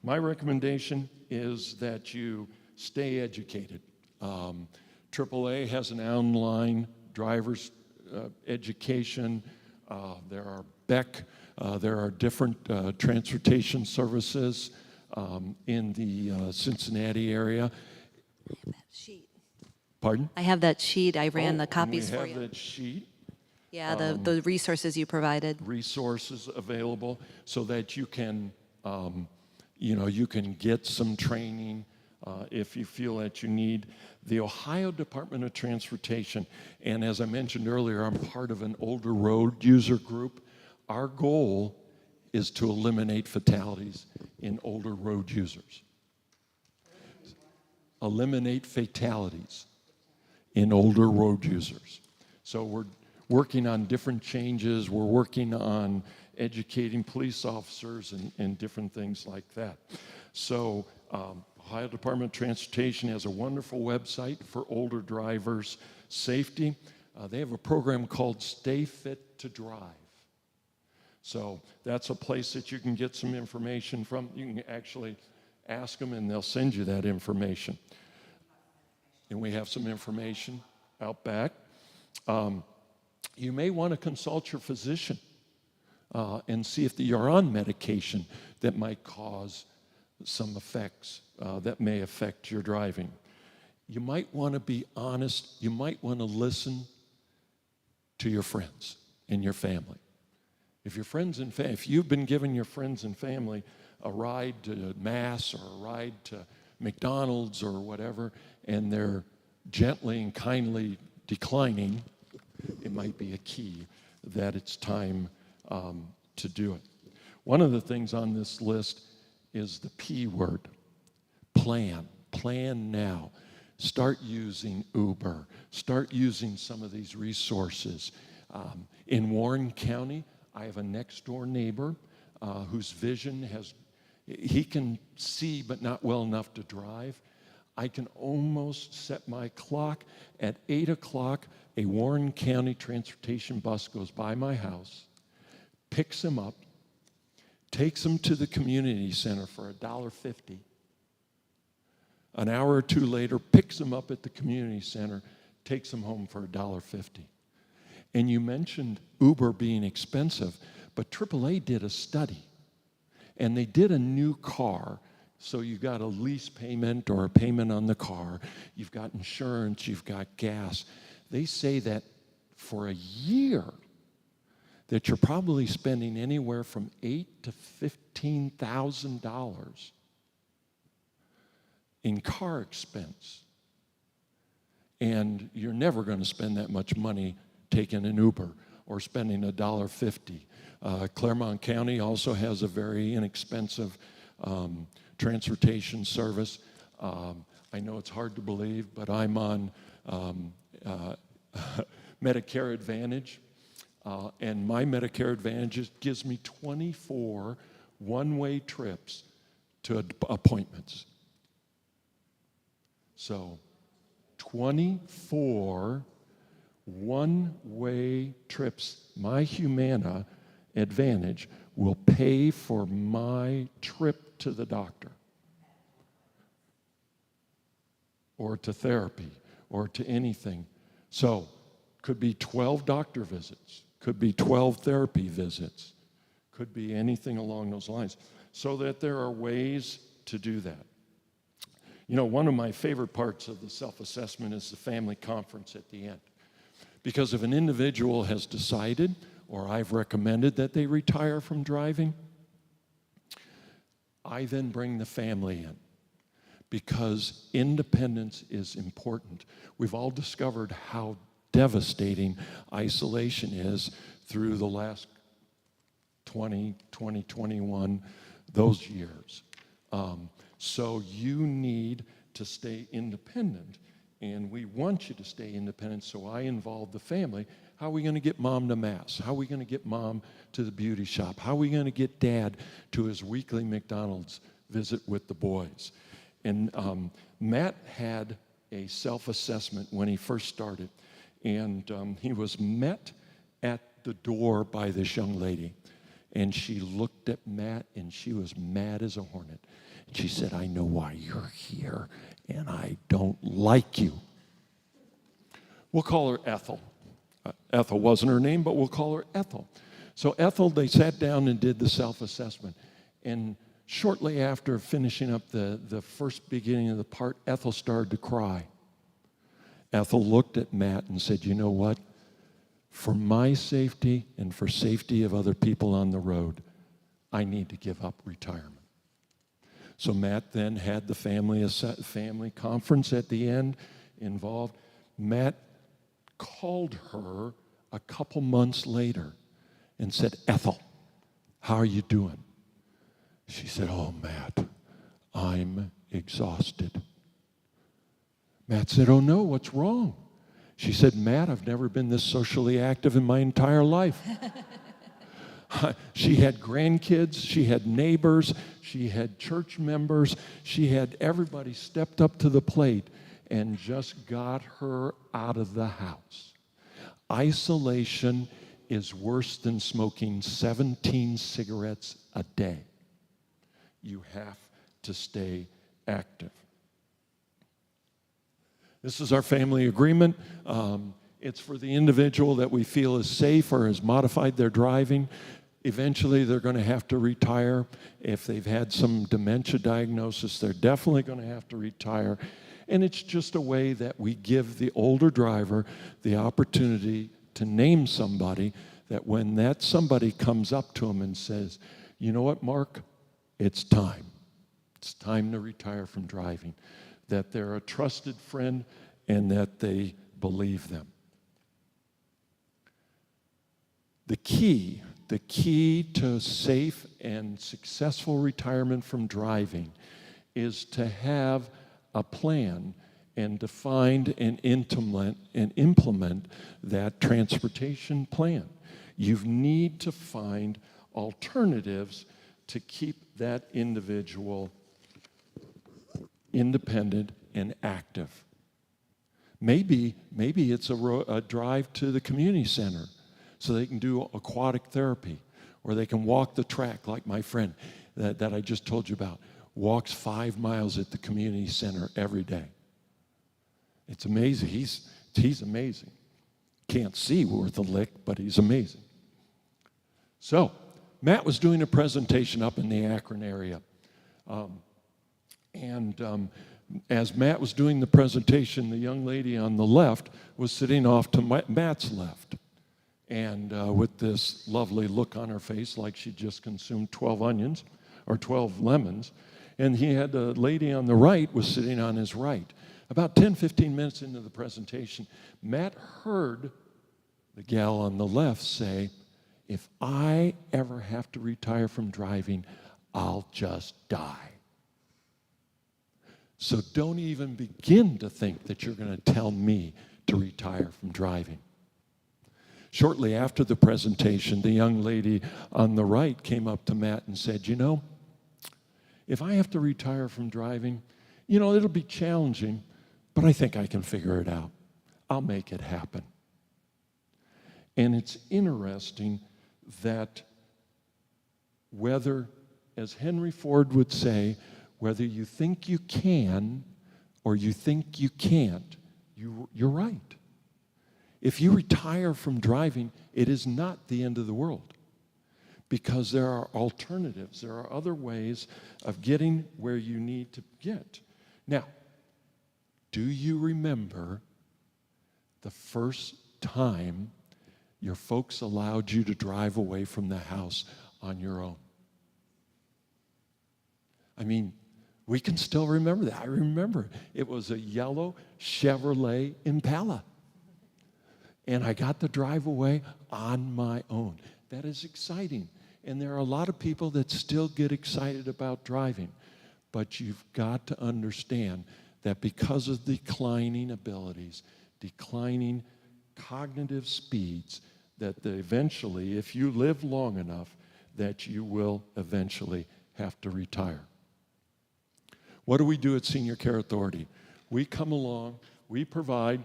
My recommendation is that you stay educated. AAA has an online driver's education. There are BEC. There are different transportation services in the Cincinnati area. I have that sheet. Pardon? I have that sheet. I ran the and copies we for have you. that sheet. Yeah, the resources you provided. resources available so that you can, you can get some training if you feel that you need. The Ohio Department of Transportation, and as I mentioned earlier, I'm part of an older road user group. Our goal is to eliminate fatalities in older road users. Eliminate fatalities in older road users. So we're working on different changes. We're working on educating police officers and different things like that. So Ohio Department of Transportation has a wonderful website for older drivers' safety. They have a program called Stay Fit to Drive. So that's a place that you can get some information from. You can actually ask them and they'll send you that information. And we have some information out back. You may want to consult your physician and see if you're on medication that might cause some effects that may affect your driving. You might want to be honest. You might want to listen to your friends and your family. If your friends and if you've been giving your friends and family a ride to Mass or a ride to McDonald's or whatever, and they're gently and kindly declining, it might be a key that it's time to do it. One of the things on this list is the P word, plan. Plan now. Start using Uber. Start using some of these resources. In Warren County, I have a next door neighbor whose vision he can see but not well enough to drive. I can almost set my clock at 8 o'clock. A Warren County transportation bus goes by my house, picks him up, takes him to the community center for $1.50. An hour or two later, picks him up at the community center, takes him home for $1.50. And you mentioned Uber being expensive, but AAA did a study, and they did a new car. So you got a lease payment or a payment on the car, you've got insurance, you've got gas. They say that for a year, that you're probably spending anywhere from $8,000 to $15,000 in car expense. And you're never going to spend that much money taking an Uber or spending $1.50. Claremont County also has a very inexpensive transportation service. I know it's hard to believe, but I'm on Medicare Advantage, and my Medicare Advantage gives me 24 one-way trips to appointments. So 24 one-way trips. My Humana Advantage will pay for my trip to the doctor or to therapy or to anything. So could be 12 doctor visits, could be 12 therapy visits, could be anything along those lines, so that there are ways to do that. You know, one of my favorite parts of the self-assessment is the family conference at the end. Because if an individual has decided, or I've recommended that they retire from driving, I then bring the family in. Because independence is important. We've all discovered how devastating isolation is through the last 2021, those years. So you need to stay independent, and we want you to stay independent, so I involve the family. How are we going to get mom to Mass? How are we going to get mom to the beauty shop? How are we going to get dad to his weekly McDonald's visit with the boys? And Matt had a self-assessment when he first started, and he was met at the door by this young lady, and she looked at Matt, and she was mad as a hornet. And she said, "I know why you're here, and I don't like you." We'll call her Ethel. Ethel wasn't her name, but we'll call her Ethel. So Ethel, they sat down and did the self-assessment, and shortly after finishing up the first beginning of the part, Ethel started to cry. Ethel looked at Matt and said, "You know what? for my safety and for safety of other people on the road, I need to give up retirement. So Matt then had the family conference at the end involved. Matt called her a couple months later and said, "Ethel, how are you doing?" She said, "Oh, Matt, I'm exhausted." Matt said, "Oh no, what's wrong?" She said, "Matt, I've never been this socially active in my entire life." She had grandkids, she had neighbors, she had church members, she had everybody stepped up to the plate and just got her out of the house. Isolation is worse than smoking 17 cigarettes a day. You have to stay active. This is our family agreement. It's for the individual that we feel is safe or has modified their driving. Eventually, they're going to have to retire. If they've had some dementia diagnosis, they're definitely going to have to retire. And it's just a way that we give the older driver the opportunity to name somebody that when that somebody comes up to them and says, "You know what, Mark? It's time. It's time to retire from driving." That they're a trusted friend and that they believe them. The key to safe and successful retirement from driving is to have a plan and to find and implement that transportation plan. You need to find alternatives to keep that individual independent and active. Maybe it's a drive to the community center so they can do aquatic therapy, or they can walk the track like my friend that I just told you about, walks 5 miles at the community center every day. It's amazing. He's amazing. Can't see worth a lick, but he's amazing. So, Matt was doing a presentation up in the Akron area. As Matt was doing the presentation, the young lady on the left was sitting off to Matt's left. And with this lovely look on her face, like she just consumed 12 onions or 12 lemons. And he had the lady on the right was sitting on his right. About 10, 15 minutes into the presentation, Matt heard the gal on the left say, "If I ever have to retire from driving, I'll just die." So don't even begin to think that you're going to tell me to retire from driving. Shortly after the presentation, the young lady on the right came up to Matt and said, "You know, if I have to retire from driving, it'll be challenging, but I think I can figure it out. I'll make it happen." And it's interesting that whether, as Henry Ford would say, whether you think you can or you think you can't, you're right. If you retire from driving, it is not the end of the world, because there are alternatives. There are other ways of getting where you need to get. Now, do you remember the first time your folks allowed you to drive away from the house on your own? I mean, we can still remember that. I remember it was a yellow Chevrolet Impala. And I got to drive away on my own. That is exciting. And there are a lot of people that still get excited about driving. But you've got to understand that because of declining abilities, declining cognitive speeds, that eventually, if you live long enough, that you will eventually have to retire. What do we do at Senior Care Authority? We come along, we provide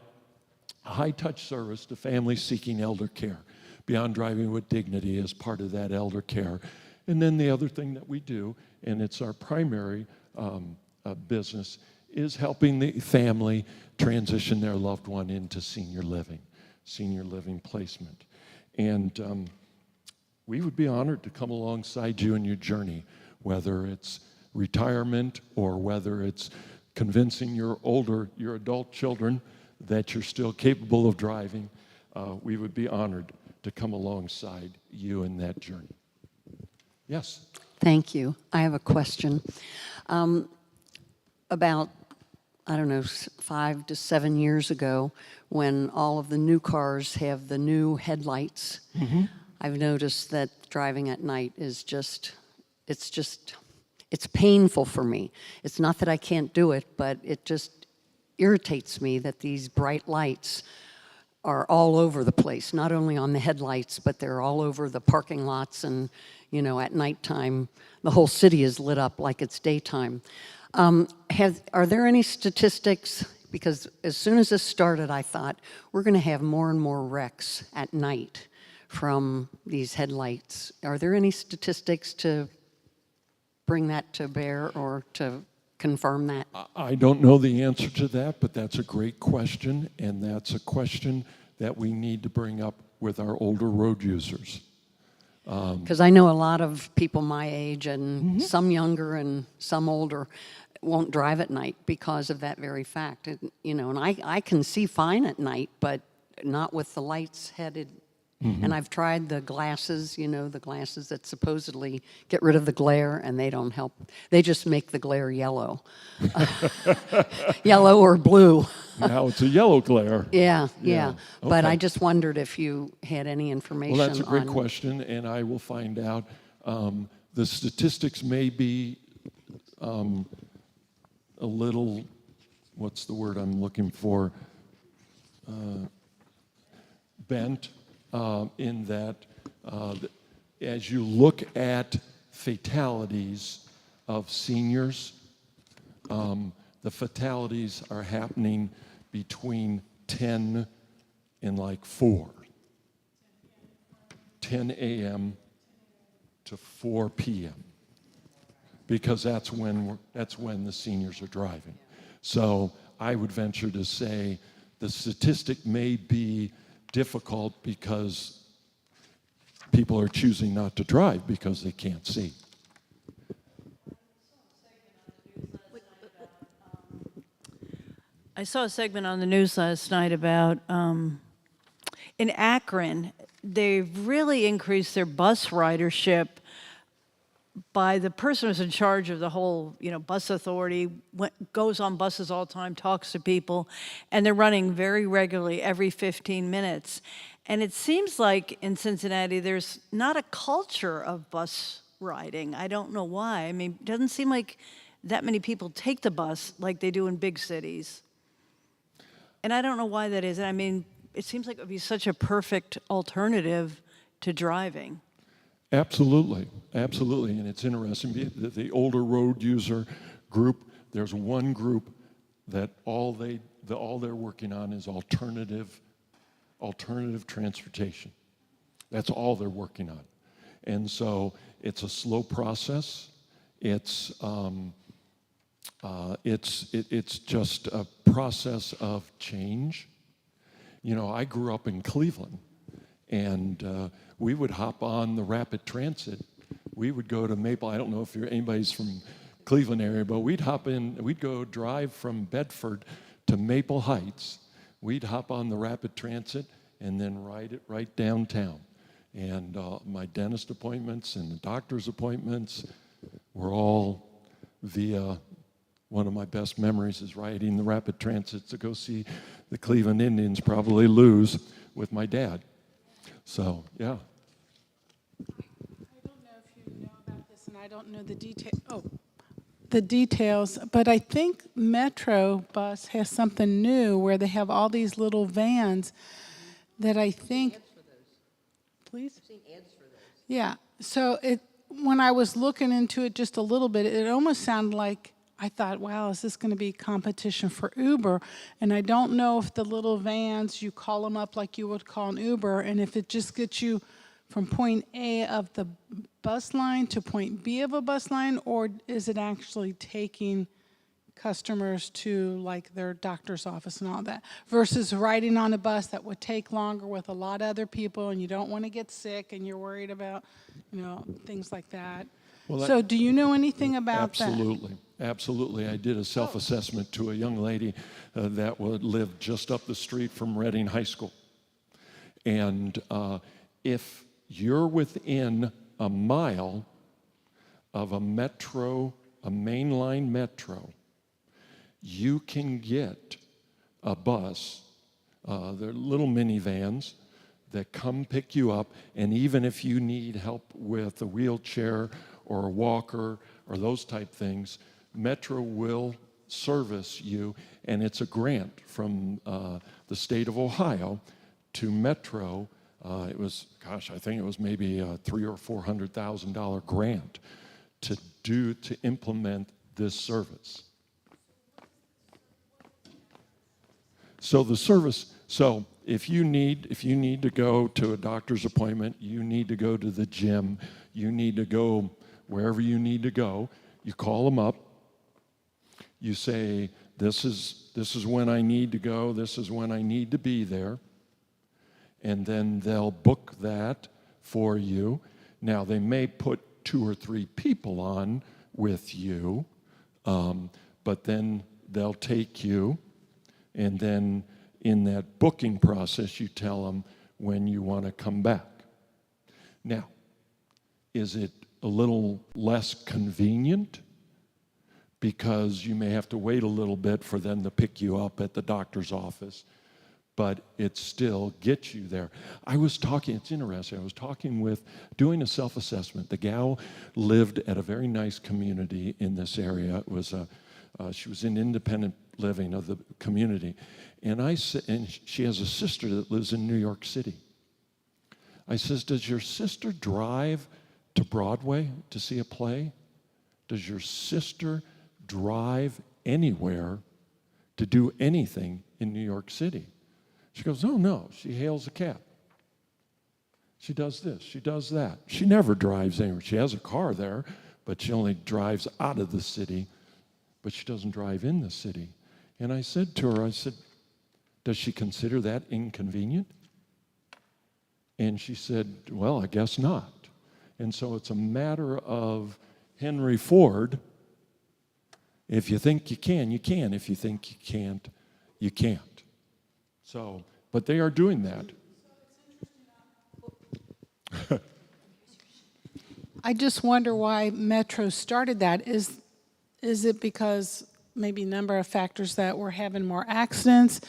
a high-touch service to families seeking elder care. Beyond Driving with Dignity is part of that elder care. And then the other thing that we do, and it's our primary business, is helping the family transition their loved one into senior living placement. And we would be honored to come alongside you in your journey, whether it's retirement or whether it's convincing your adult children that you're still capable of driving. we would be honored to come alongside you in that journey. Yes? Thank you. I have a question. About, I don't know, 5 to 7 years ago, when all of the new cars have the new headlights, I've noticed that driving at night is it's painful for me. It's not that I can't do it, but it just irritates me that these bright lights are all over the place, not only on the headlights, but they're all over the parking lots, and, you know, at nighttime, the whole city is lit up like it's daytime. Are there any statistics? Because as soon as this started, I thought, we're gonna have more and more wrecks at night from these headlights. Are there any statistics to bring that to bear or to confirm that? I don't know the answer to that, but that's a great question, and that's a question that we need to bring up with our older road users. Because I know a lot of people my age and some younger and some older won't drive at night because of that very fact. You know, and I can see fine at night, but not with the lights headed. And I've tried the glasses, you know, the glasses that supposedly get rid of the glare, and they don't help. They just make the glare yellow. Yellow or blue. Now it's a yellow glare. Yeah. But Okay. I just wondered if you had any information Well, that's a great on- question, and I will find out. The statistics may be a little, what's the word I'm looking for? Bent, in that as you look at fatalities of seniors, the fatalities are happening between 10 and like 4. 10 a.m. to 4 p.m. because that's when the seniors are driving. So I would venture to say the statistic may be difficult because people are choosing not to drive because they can't see. I saw a segment on the news last night about in Akron, they've really increased their bus ridership by the person who's in charge of the whole, you know, bus authority, goes on buses all the time, talks to people, and they're running very regularly every 15 minutes. And it seems like in Cincinnati, there's not a culture of bus riding. I don't know why. I mean, it doesn't seem like that many people take the bus like they do in big cities. And I don't know why that is. I mean, it seems like it would be such a perfect alternative to driving. Absolutely, absolutely, and it's interesting, the older road user group, there's one group that all they're working on is alternative transportation. That's all they're working on. And so it's a slow process. It's just a process of change. You know, I grew up in Cleveland, and we would hop on the rapid transit. We would go to Maple. I don't know if anybody's from Cleveland area, but we'd hop in. We'd go drive from Bedford to Maple Heights. We'd hop on the rapid transit and then ride it right downtown. And my dentist appointments and the doctor's appointments were all via. One of my best memories is riding the rapid transit to go see the Cleveland Indians probably lose with my dad. So, yeah. I don't know if you know about this, and I don't know the details, but I think Metro Bus has something new where they have all these little vans that I think. Please? I've seen ads for those. Yeah. So when I was looking into it just a little bit, it almost sounded like I thought, wow, is this going to be competition for Uber? And I don't know if the little vans, you call them up like you would call an Uber, and if it just gets you from point A of the bus line to point B of a bus line, or is it actually taking customers to like their doctor's office and all that, versus riding on a bus that would take longer with a lot of other people, and you don't want to get sick, and you're worried about, you know, things like that. Well, So do you know anything about that? Absolutely. Absolutely. I did a self-assessment to a young lady that lived just up the street from Reading High School. And if you're within a mile of a metro, a mainline metro, you can get a bus. They're little minivans that come pick you up, and even if you need help with a wheelchair or a walker or those type things, Metro will service you, and it's a grant from the state of Ohio to Metro. It was, gosh, I think it was maybe a $300,000 or $400,000 grant to implement this service. So the service, so if you need to go to a doctor's appointment, you need to go to the gym, you need to go wherever you need to go, you call them up, you say, this is when I need to go, this is when I need to be there, and then they'll book that for you. Now, they may put 2 or 3 people on with you, but then they'll take you, and then in that booking process, you tell them when you want to come back. Now, is it a little less convenient? Because you may have to wait a little bit for them to pick you up at the doctor's office, but it still gets you there. It's interesting, doing a self-assessment. The gal lived at a very nice community in this area. It was she was in independent living of the community. And she has a sister that lives in New York City. I says, does your sister drive to Broadway to see a play? Does your sister drive anywhere to do anything in New York City? She goes, oh no, she hails a cab. She does this, she does that. She never drives anywhere. She has a car there, but she only drives out of the city, but she doesn't drive in the city. And I said to her, does she consider that inconvenient? And she said, well, I guess not. And so it's a matter of Henry Ford. If you think you can, you can. If you think you can't, you can't. So, but they are doing that. I just wonder why Metro started that. Is it because maybe a number of factors that we're having more accidents,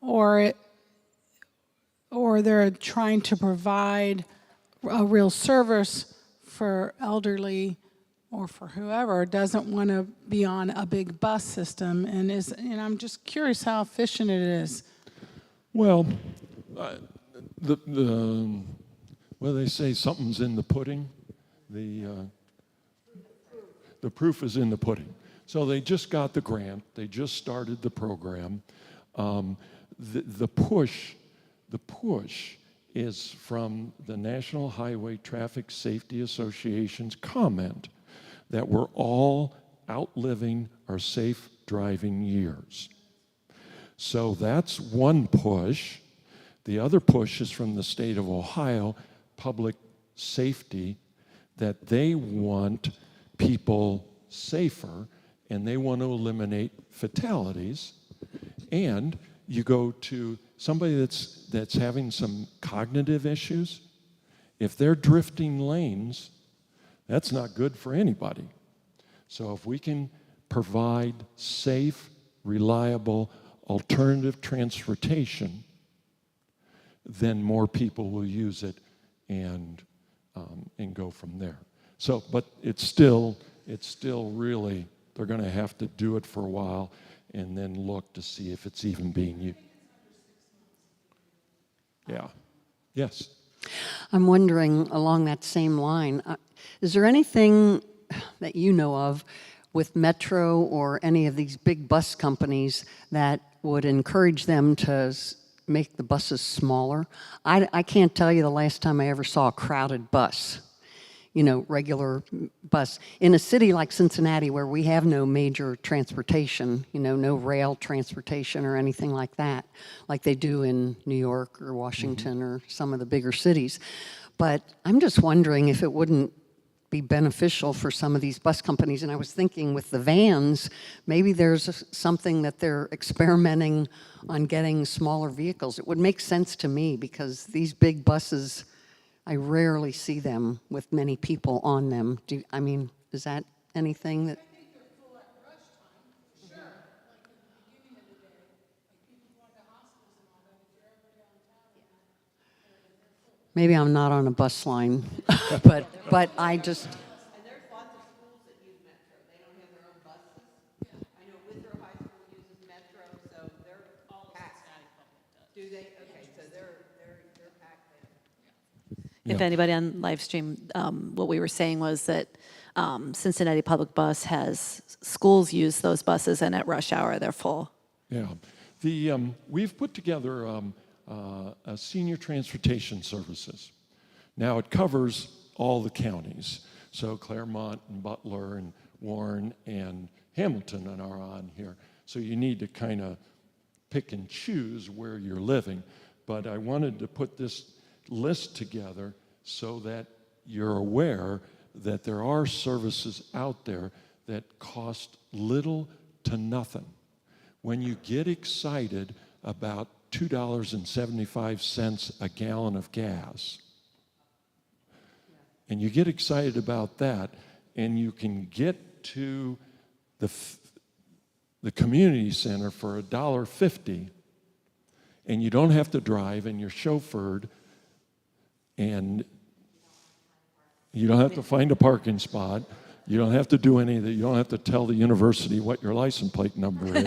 or they're trying to provide a real service for elderly or for whoever doesn't want to be on a big bus system, and I'm just curious how efficient it is. Well, they say something's in the pudding. The proof is in the pudding. So they just got the grant. They just started the program. The push is from the National Highway Traffic Safety Association's comment that we're all outliving our safe driving years. So that's one push. The other push is from the state of Ohio, public safety, that they want people safer and they want to eliminate fatalities. And you go to somebody that's having some cognitive issues, if they're drifting lanes, that's not good for anybody. So if we can provide safe, reliable, alternative transportation, then more people will use it and go from there. So, but it's still really, they're going to have to do it for a while and then look to see if it's even being used. Yeah. Yes. I'm wondering along that same line, is there anything that you know of with Metro or any of these big bus companies that would encourage them to make the buses smaller? I can't tell you the last time I ever saw a crowded bus, regular bus. In a city like Cincinnati where we have no major transportation, no rail transportation or anything like that, like they do in New York or Washington or some of the bigger cities. But I'm just wondering if it wouldn't be beneficial for some of these bus companies. And I was thinking with the vans, maybe there's something that they're experimenting on getting smaller vehicles. It would make sense to me because these big buses, I rarely see them with many people on them. Is that anything that? Maybe I'm not on a bus line, but I just. And there's lots of schools that use Metro. They don't have their own buses. I know Withrow High School uses Metro, so they're all packed. Do they? Okay, so they're packed then. If anybody on live stream, what we were saying was that Cincinnati Public Bus has schools use those buses, and at rush hour they're full. Yeah. We've put together a senior transportation services. Now it covers all the counties. So Claremont and Butler and Warren and Hamilton are on here. So you need to kind of pick and choose where you're living. But I wanted to put this list together so that you're aware that there are services out there that cost little to nothing. When you get excited about $2.75 a gallon of gas, and you get excited about that, and you can get to the community center for $1.50, and you don't have to drive, and you're chauffeured, and you don't have to find a parking spot. You don't have to do any of that. You don't have to tell the university what your license plate number is.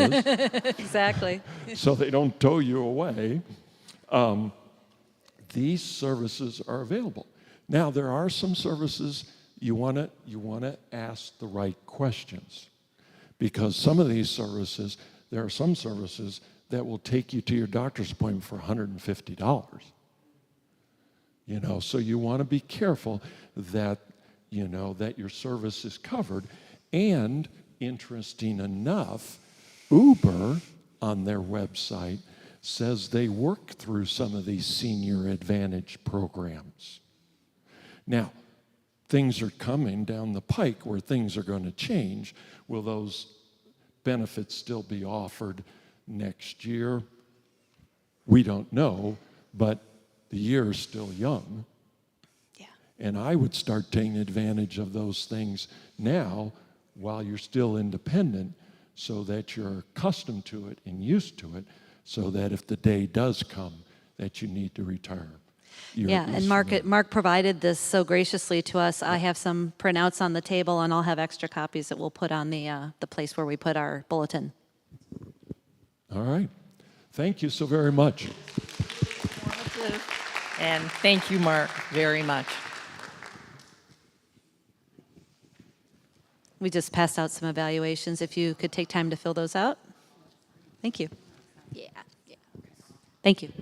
Exactly. So they don't tow you away. These services are available. Now, there are some services you want to ask the right questions, because some of these services, there are some services that will take you to your doctor's appointment for $150. So you want to be careful that that your service is covered. And interesting enough, Uber on their website says they work through some of these senior advantage programs. Now, things are coming down the pike where things are going to change. Will those benefits still be offered next year? We don't know, but the year is still young. And I would start taking advantage of those things now while you're still independent, so that you're accustomed to it and used to it, so that if the day does come that you need to retire. And Mark provided this so graciously to us. I have some printouts on the table, and I'll have extra copies that we'll put on the place where we put our bulletin. All right. Thank you so very much. And thank you, Mark, very much. We just passed out some evaluations. If you could take time to fill those out. Thank you. Yeah. Thank you.